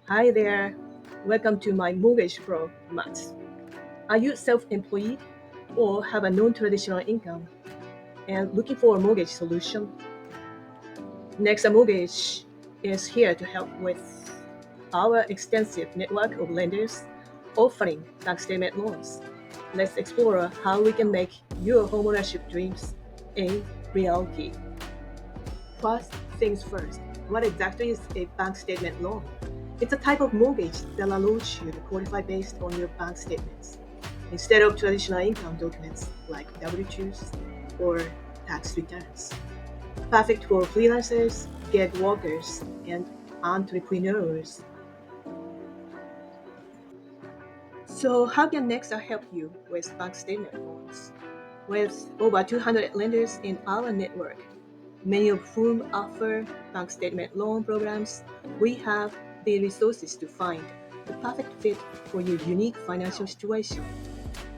Hi there, welcome to my Mortgage Pro Max. Are you self-employed or have a non-traditional income and looking for a mortgage solution? NEXA Mortgage is here to help with our extensive network of lenders offering bank statement loans. Let's explore how we can make your homeownership dreams a reality. First things first, what exactly is a bank statement loan? It's a type of mortgage that allows you to qualify based on your bank statements instead of traditional income documents like W-2s or tax returns. Perfect for freelancers, gig workers, and entrepreneurs. So how can NEXA help you with bank statement loans? With over 200 lenders in our network, many of whom offer bank statement loan programs, we have the resources to find the perfect fit for your unique financial situation.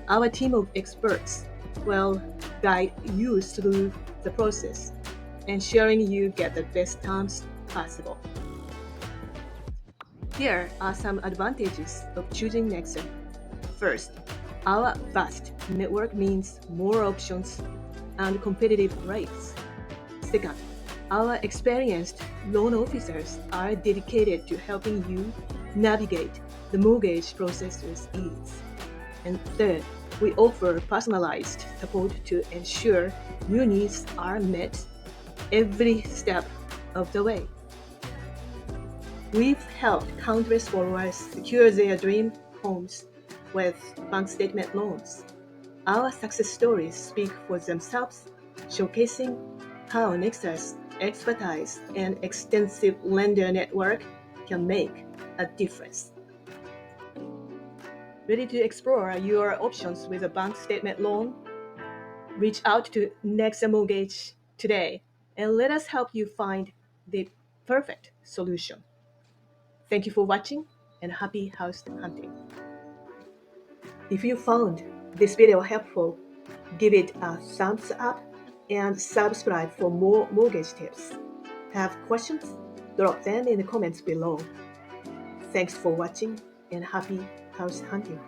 Our team of experts will guide you through the process, ensuring you get the best terms possible. Here are some advantages of choosing NEXA. First, our vast network means more options and competitive rates. Second, our experienced loan officers are dedicated to helping you navigate the mortgage process with ease. And third, we offer personalized support to ensure your needs are met every step of the way. We've helped countless borrowers secure their dream homes with bank statement loans. Our success stories speak for themselves, showcasing how NEXA's expertise and extensive lender network can make a difference. Ready to explore your options with a bank statement loan? Reach out to NEXA Mortgage today and let us help you find the perfect solution. Thank you for watching and happy house hunting. If you found this video helpful, give it a thumbs up and subscribe for more mortgage tips. Have questions? Drop them in the comments below. Thanks for watching and happy house hunting.